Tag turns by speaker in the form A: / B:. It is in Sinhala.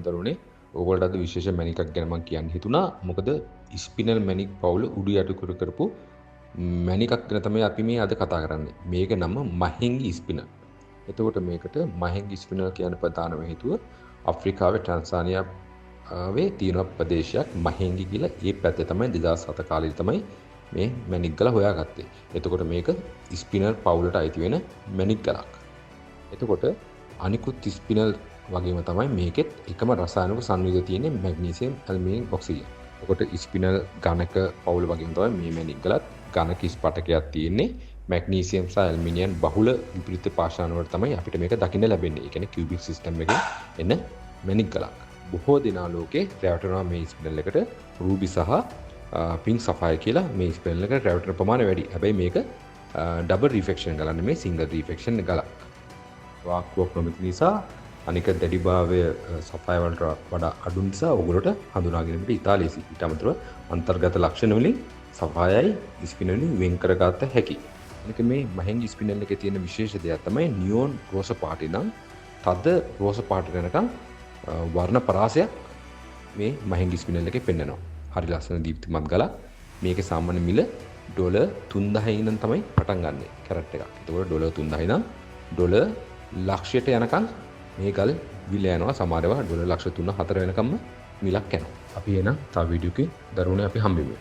A: දරුවනේ ඕගොල්ලන්ට අද විශේෂ මැණිකක් ගැන මම කියන්න හිතුණා. මොකද ස්පිනල් මැණික් පවුල උඩු යටු කර කරපු මැණිකක් ගැන තමයි අපි මේ අද කතා කරන්නේ. මේක නම මහෙන්ගි ස්පිනල්. එතකොට මේකට මහෙන්ගි ස්පිනල් කියන ප්‍රධානම හේතුව අප්‍රිකාවේ ටැන්සානියාවේ තියෙන ප්‍රදේශයක් මහෙන්ගි කියලා. ඒ පැත්තේ තමයි 2007 කාලේ තමයි මේ මැණික් ගල හොයාගත්තේ. එතකොට මේක ස්පිනල් පවුලට අයිති වෙන මැණික් ගලක්. එතකොට අනිකුත් ස්පිනල් වගේම තමයි මේකෙත් එකම රසායනික සංයුතිය තියෙන්නේ මැග්නීසියම් ඇල්මිනියම් ඔක්සිජන්. එතකොට ස්පිනල් ඝනක පවුල වගේම තමයි මේ මැණික් ගලත් ඝනක ස්පටකයක් තියෙන්නේ. මැග්නීසියම් සහ ඇල්මිනියම් බහුල විපරීත පාෂාණ වල තමයි අපිට මේක දකින්න ලැබෙන්නේ. ඒ කියන්නේ කියුබික් සිස්ටම් එකේ එන මැණික් ගලක්. බොහෝ දෙනා ලෝකේ රැවටෙනවා මේ ස්පිනල් එකට රූබි සහ පින්ක් සෆයර් කියලා මේ ස්පිනල් එකට රැවටෙන ප්‍රමාණය වැඩි. හැබැයි මේක ඩබල් රිෆ්ලෙක්ෂන් ගලක් නෙමෙයි සිංගල් රිෆ්ලෙක්ෂන් ගලක්. වාක්කුවක් නොමැති නිසා අනික දැඩිභාවය සෆයර් වලට වඩා අඩු නිසා ඔයගොල්ලෝට හඳුනා ගැනීමට ඉතා ලේසි. ඊට අමතරව අන්තර්ගත ලක්ෂණ වලින් සෆයර්යි ස්පිනල් වලින් වෙන් කරගත හැකියි. අනික මේ මහෙන්ගි ස්පිනල් එකේ තියෙන විශේෂ දෙයක් තමයි නියෝන් රෝස පාට ඉඳන් තද රෝස පාට වෙනකන් වර්ණ පරාසයක් මේ මහෙන්ගි ස්පිනල් එකේ පෙන්වනවා. හරි ලස්සන දීප්තිමත් ගලක්. මේකේ සාමාන්‍ය මිල ඩොලර් 3000 ඉඳන් තමයි පටන් ගන්නෙ කැරට් එකක්. ඒතකොට ඩොලර් 3000 ඉඳන් ඩොලර් ලක්ෂයට යනකම් මේ ගල් විල යනවා. සමහරව ඩොලර් ලක්ෂ 3-4 වෙනකම්ම මිලක් යනවා. අපි එන තව වීඩියෝ එකකින් දරුවනේ අපි හම්බෙමු.